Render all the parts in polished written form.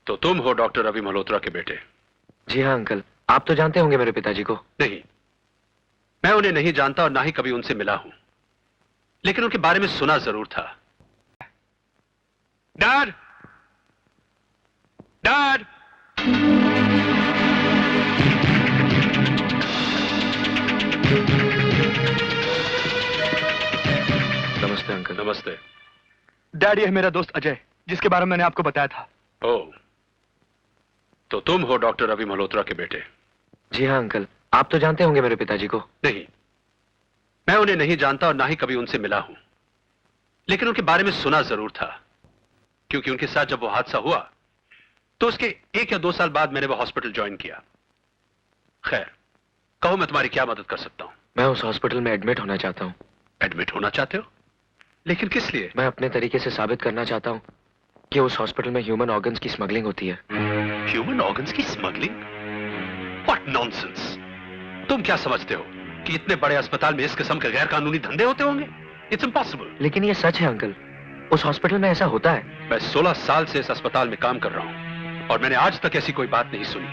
तो तुम हो डॉक्टर रवि मल्होत्रा के बेटे? जी हाँ अंकल, आप तो जानते होंगे मेरे पिताजी को। नहीं, मैं उन्हें नहीं जानता और ना ही कभी उनसे मिला हूं, लेकिन उनके बारे में सुना जरूर था। Dad, dad! नमस्ते अंकल। नमस्ते। डैड, ये है मेरा दोस्त अजय, जिसके बारे में मैंने आपको बताया था। ओह, तो तुम हो डॉक्टर रवि मल्होत्रा के बेटे? जी हाँ अंकल, आप तो जानते होंगे मेरे पिताजी को। नहीं, मैं उन्हें नहीं जानता और ना ही कभी उनसे मिला हूं, लेकिन उनके बारे में सुना जरूर था, क्योंकि उनके साथ जब वो हादसा हुआ तो उसके 1 या 2 साल बाद मैंने वो हॉस्पिटल ज्वाइन किया। खैर, कहो मैं तुम्हारी क्या मदद कर सकता हूं? मैं उस हॉस्पिटल में एडमिट होना चाहता हूँ। एडमिट होना चाहते हो? लेकिन किस लिए? मैं अपने तरीके से साबित करना चाहता हूँ कि उस हॉस्पिटल में ह्यूमन ऑर्गन्स की स्मगलिंग होती है। ह्यूमन ऑर्गन्स की स्मगलिंग? What nonsense! तुम क्या समझते हो कि इतने बड़े अस्पताल में इस किस्म के गैर कानूनी धंधे होते होंगे? It's impossible. लेकिन ये सच है अंकल, उस हॉस्पिटल में ऐसा होता है। मैं 16 साल से इस अस्पताल में काम कर रहा हूं और मैंने आज तक ऐसी कोई बात नहीं सुनी।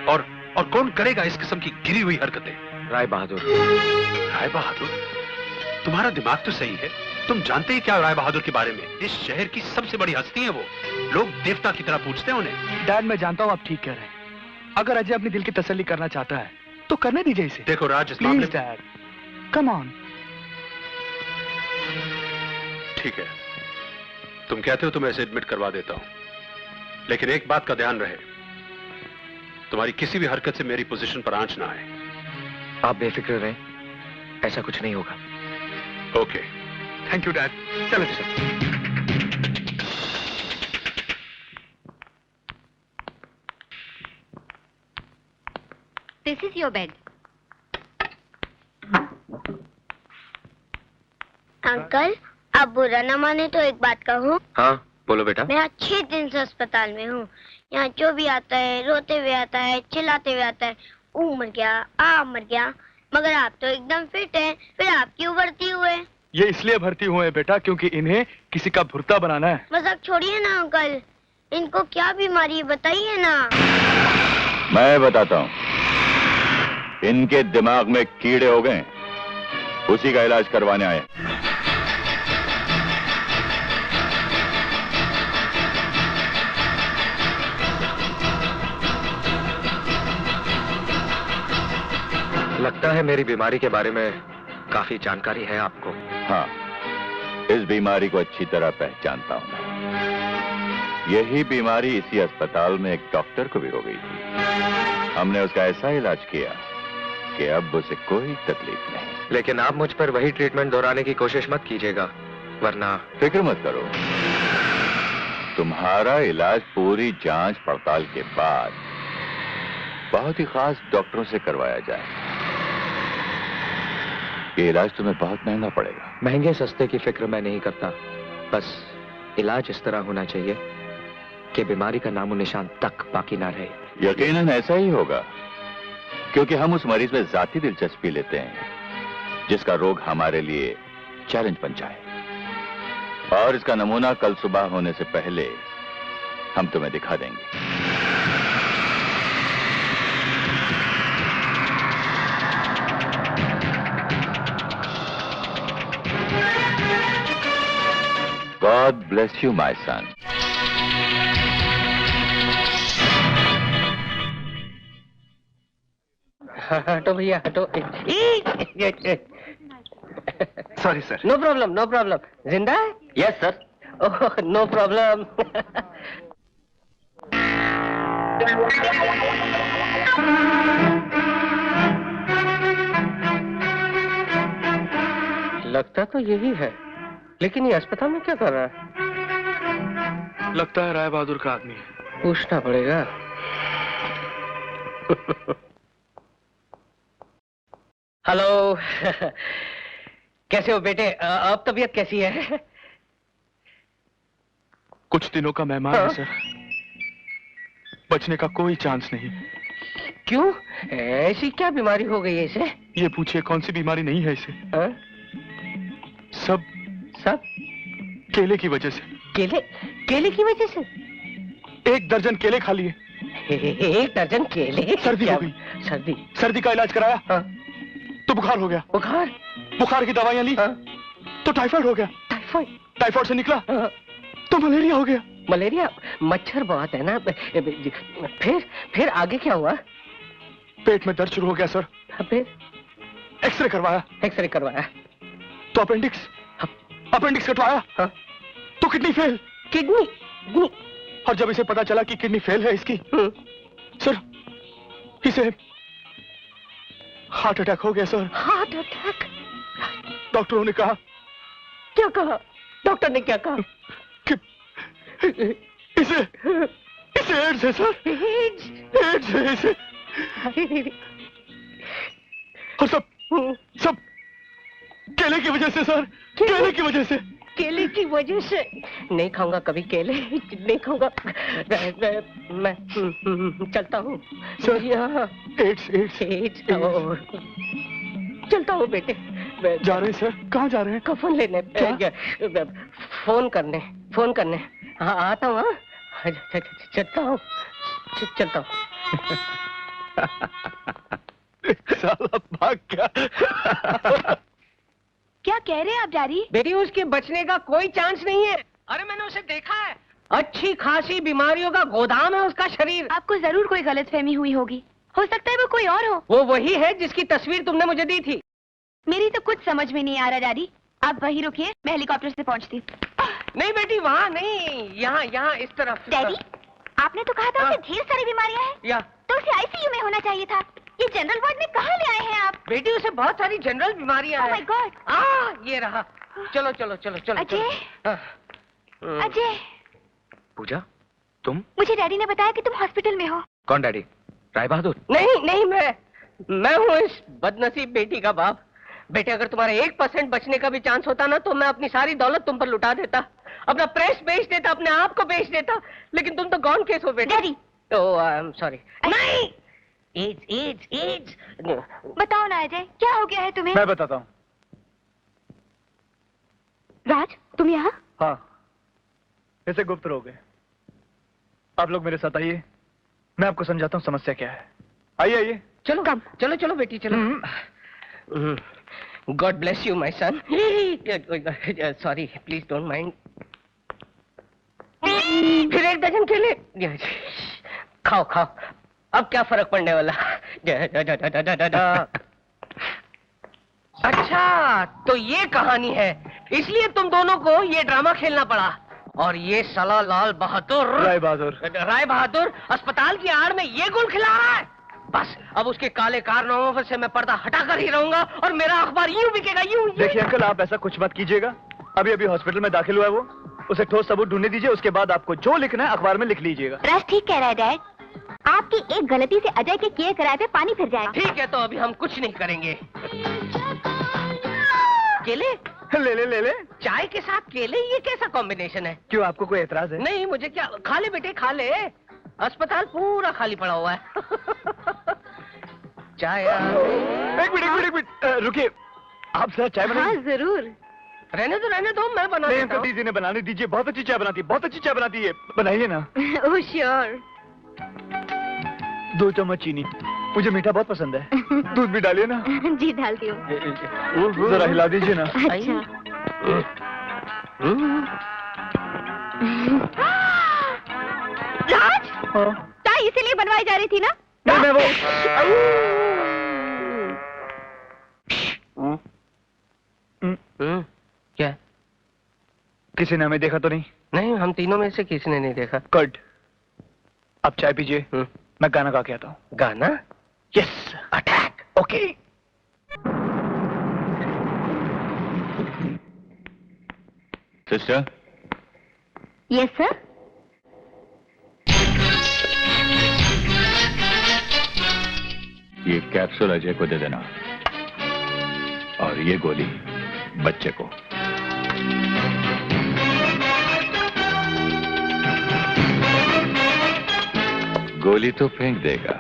और कौन करेगा इस किस्म की गिरी हुई हरकतें? राय बहादुर। राय बहादुर? तुम्हारा दिमाग तो सही है, तुम जानते ही क्या राय बहादुर के बारे में? इस शहर की सबसे बड़ी हस्ती है वो, लोग देवता की तरह पूछते हैं उन्हें। डैड, मैं जानता हूँ आप ठीक कह रहे हैं। अगर अजय अपने दिल की तसल्ली करना चाहता है तो करने दीजिए इसे। देखो राज, इस मामले प्लीज डैड, कम ऑन। ठीक है, तुम कहते हो तो मैं इसे एडमिट करवा देता हूं, लेकिन एक बात का ध्यान रहे, तुम्हारी किसी भी हरकत से मेरी पोजीशन पर आंच ना आए। आप बेफिक्र रहें, ऐसा कुछ नहीं होगा। Okay, thank you dad. चलो sir. This is your bed. Uncle, आप बुरा न माने तो एक बात कहूँ। हाँ बोलो बेटा। मैं 6 दिन से अस्पताल में हूँ। यहाँ जो भी आता है रोते हुए आता है, चिल्लाते हुए आता है, मर गया, मर गया। मगर आप तो एकदम फिट हैं, फिर आप क्यों भर्ती हुए? ये इसलिए भर्ती हुए हैं बेटा, क्योंकि इन्हें किसी का भुर्ता बनाना है। मजाक छोड़िए ना अंकल, इनको क्या बीमारी है बताइए ना। मैं बताता हूँ, इनके दिमाग में कीड़े हो गए, उसी का इलाज करवाने आए। लगता है मेरी बीमारी के बारे में काफी जानकारी है आपको। हाँ, इस बीमारी को अच्छी तरह पहचानता हूं मैं। यही बीमारी इसी अस्पताल में एक डॉक्टर को भी हो गई थी। हमने उसका ऐसा इलाज किया कि अब उसे कोई तकलीफ नहीं। लेकिन आप मुझ पर वही ट्रीटमेंट दोहराने की कोशिश मत कीजिएगा, वरना। फिक्र मत करो, तुम्हारा इलाज पूरी जांच पड़ताल के बाद बहुत ही खास डॉक्टरों से करवाया जाए। ये इलाज तुम्हें बहुत महंगा पड़ेगा। महंगे सस्ते की फिक्र मैं नहीं करता, बस इलाज इस तरह होना चाहिए कि बीमारी का नामो निशान तक बाकी ना रहे। यकीनन ऐसा ही होगा, क्योंकि हम उस मरीज में जाती दिलचस्पी लेते हैं जिसका रोग हमारे लिए चैलेंज बन जाए। और इसका नमूना कल सुबह होने से पहले हम तुम्हें दिखा देंगे। God bless you, my son. हटो भैया हटो। Sorry sir. No problem no problem. जिंदा है? Yes sir. Oh no problem. लगता तो यही है, लेकिन ये अस्पताल में क्या कर रहा है? लगता है राय बहादुर का आदमी है। पूछना पड़ेगा। हेलो। कैसे हो बेटे? अब तबीयत कैसी है? कुछ दिनों का मेहमान है सर, बचने का कोई चांस नहीं। क्यों? ऐसी क्या बीमारी हो गई है इसे? ये पूछिए कौन सी बीमारी नहीं है इसे। सब सब केले की वजह से। केले? केले की वजह से? 1 दर्जन केले खा लिए। 1 दर्जन केले? सर्दी हो गई। सर्दी? सर्दी का इलाज कराया। हाँ। तो बुखार हो गया। बुखार? बुखार की दवाइयां ली। हाँ। तो टाइफाइड हो गया। टाइफाइड? टाइफाइड से निकला हाँ। तो मलेरिया हो गया। मलेरिया? मच्छर बहुत है ना। फिर आगे क्या हुआ? पेट में दर्द शुरू हो गया सर। फिर एक्सरे करवाया। एक्सरे करवाया तो अपेंडिक्स कटवाया। हाँ। तो किडनी फेल। किडनी? और जब इसे पता चला कि किडनी फेल है इसकी, सर इसे हार्ट अटैक हो गया सर। Heart attack? डॉक्टरों ने कहा। क्या कहा? डॉक्टर ने क्या कहा? कि इसे एड्स है सर। एड्स है इसे। और सब केले की वजह से सर। केले की वजह से। केले की वजह से? नहीं खाऊंगा कभी केले, नहीं खाऊंगा मैं चलता हूँ सर। यहाँ एड्स चलता हूँ बेटे। जा रहे हैं सर? कहाँ जा रहे हैं? कफन लेने। फोन करने। हाँ आता हूँ। हाँ चलता हूँ। साला भाग गया। क्या कह रहे हैं आप डैडी? बेटी उसके बचने का कोई चांस नहीं है। अरे मैंने उसे देखा है। अच्छी खासी बीमारियों का गोदाम है उसका शरीर। आपको जरूर कोई गलतफहमी हुई होगी। हो सकता है वो कोई और हो। वो वही है जिसकी तस्वीर तुमने मुझे दी थी। मेरी तो कुछ समझ में नहीं आ रहा डैडी। आप वहीं रुकिए, मैं हेलीकॉप्टर से पहुंचती। नहीं बेटी वहाँ नहीं, यहाँ इस तरफ। डैडी, आपने तो कहा था उसे ढेर सारी बीमारियां हैं। या तो उसे आईसीयू में होना चाहिए था। ये जनरल वार्ड में कहाँ ले आए हैं आप? बेटी उसे बहुत सारी जनरल बीमारियां Oh my हैं। God! ये रहा। चलो। अजय, अजय, पूजा, तुम? मुझे डैडी ने बताया कि तुम हॉस्पिटल में हो। कौन डैडी? राय बहादुर? नहीं मैं हूँ इस बदनसीब बेटी का बाप। बेटे अगर तुम्हारा 1% बचने का भी चांस होता ना तो मैं अपनी सारी दौलत तुम पर लुटा देता, अपना प्रेस बेच देता, अपने आप को बेच देता। लेकिन तुम तो गॉन केस हो बेटे। Daddy, oh I am sorry. नहीं, एड्स। बताओ ना अजय, क्या हो गया है तुम्हें? मैं बताता हूँ। राज, तुम यहाँ? हाँ, ऐसे गुप्त रोग है। आप लोग मेरे साथ आइए, मैं आपको समझाता हूँ समस्या क्या है। आइए। चलो बेटी चलो। God bless you my son. Sorry, please don't mind. फिर 1 दर्जन केले खाओ। अब क्या फर्क पड़ने वाला? अच्छा, तो ये कहानी है, इसलिए तुम दोनों को ये ड्रामा खेलना पड़ा। और ये साला लाल बहादुर, राय बहादुर अस्पताल की आड़ में ये गुल खिला रहा है। बस अब उसके काले कारनामों से मैं पर्दा हटाकर ही रहूंगा और मेरा अखबार यूं बिकेगा, यूं। देखिए अंकल, आप ऐसा कुछ मत कीजिएगा। अभी हॉस्पिटल में दाखिल हुआ है वो, उसे ठोस सबूत ढूंढने दीजिए। उसके बाद आपको जो लिखना है अखबार में लिख लीजिएगा। राज ठीक कह रहा है डैड। आपकी एक गलती से अजय के किए कराए पे पानी फिर जाएगा। ठीक है, तो अभी हम कुछ नहीं करेंगे। केले ले। चाय के साथ केले, ये कैसा कॉम्बिनेशन है? क्यों, आपको कोई एतराज है? नहीं, मुझे क्या। खा ले बेटे, खा ले। अस्पताल पूरा खाली पड़ा हुआ है। चाय। एक मिनट, रुकिए। आप जरा चाय बनाइए। हाँ जरूर। रहने दो, मैं बना नहीं देता अंकल, हूँ। दीदी ने बनाने दीजिए। बहुत अच्छी चाय बनाती है। बनाइए ना। Oh sure. 2 चम्मच चीनी, मुझे मीठा बहुत पसंद है। दूध भी डालिए ना। जी डालती हूँ। जरा हिला दीजिए ना। अच्छा। राज, हाँ। चाय इसीलिए बनवाई जा रही थी ना? नहीं, मैं वो क्या? किसी ने हमें देखा तो नहीं? नहीं, हम तीनों में से किसी ने नहीं देखा। गुड। आप चाय पीजिए, मैं गाना गा के आता हूँ। गाना? Yes, attack. Okay. Sister, yes sir. ये कैप्सूल अजय को दे देना और ये गोली बच्चे को। गोली तो फेंक देगा,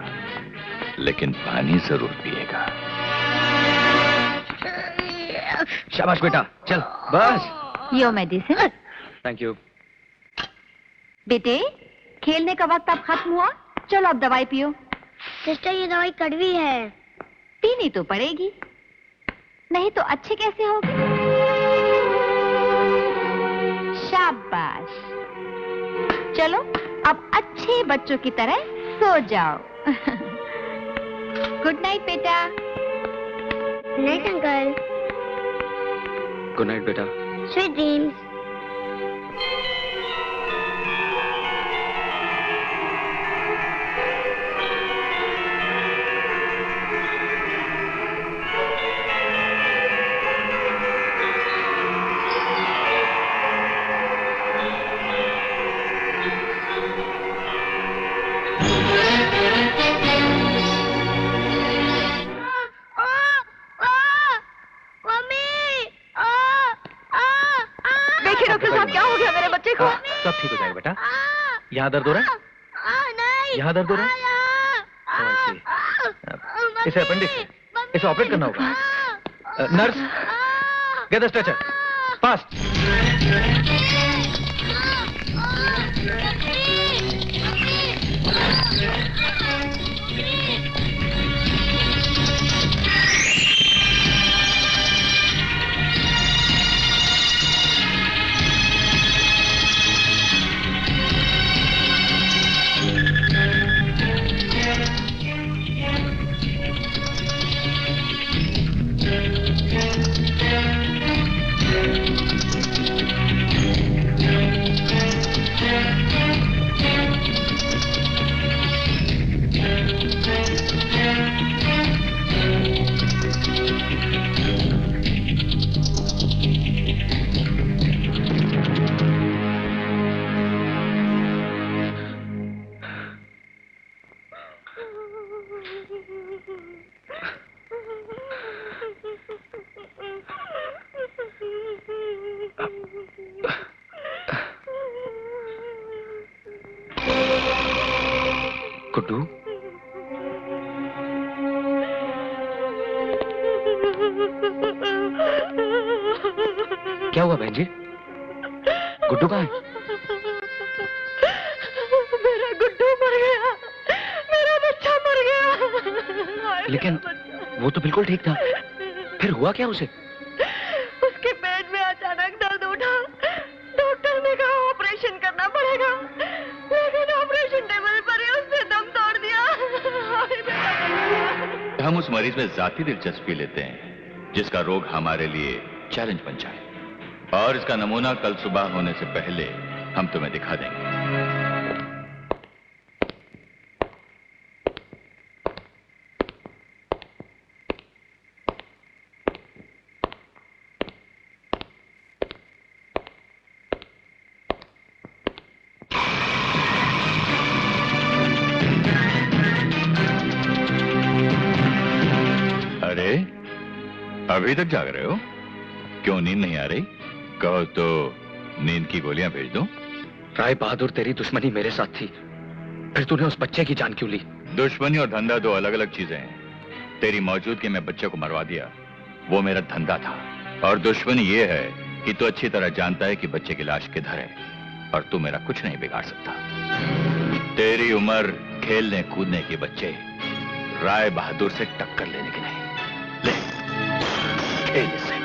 लेकिन पानी जरूर पिएगा। शाबाश बेटा, चल बस। Your medicine. Thank you. बेटे, खेलने का वक्त अब खत्म हुआ, चलो अब दवाई पियो। सिस्टर ये दवाई कड़वी है। पीनी तो पड़ेगी, नहीं तो अच्छे कैसे होगे। शाबाश, चलो अब अच्छे बच्चों की तरह सो जाओ। गुड नाइट बेटा। Night uncle. गुड नाइट बेटा। Sweet dreams. सब ठीक हो जाएगा बेटा। यहाँ दर्द हो रहा है? नहीं। यहाँ दर्द हो रहा है? इसे अपेंडिक्स है, इसे ऑपरेट करना होगा। Nurse, get the stretcher fast. Guddu, क्या हुआ बहन जी? गुड्डू कहाँ है? मेरा गुड्डू मर गया, मेरा बच्चा मर गया। लेकिन वो तो बिल्कुल ठीक था, फिर हुआ क्या उसे? उसके पेट में अचानक दर्द उठा, डॉक्टर ने कहा ऑपरेशन करना पड़ेगा, लेकिन ऑपरेशन टेबल पर ही उसने दम तोड़ दिया। हम उस मरीज में जाती दिलचस्पी लेते हैं जिसका रोग हमारे लिए चैलेंज बन जाए, और इसका नमूना कल सुबह होने से पहले हम तुम्हें दिखा देंगे। अरे अभी तक जाग रहे हो? क्यों नींद नहीं आ रही? कहो तो नींद की गोलियां भेज दूं? राय बहादुर, तेरी दुश्मनी मेरे साथ थी, फिर तूने उस बच्चे की जान क्यों ली? दुश्मनी और धंधा दो अलग अलग चीजें हैं। तेरी मौजूदगी में बच्चे को मरवा दिया, वो मेरा धंधा था। और दुश्मनी ये है कि तू अच्छी तरह जानता है कि बच्चे की लाश किधर है, और तू मेरा कुछ नहीं बिगाड़ सकता। तेरी उम्र खेलने कूदने की बच्चे, राय बहादुर से टक्कर लेने की नहीं। ले खेल से।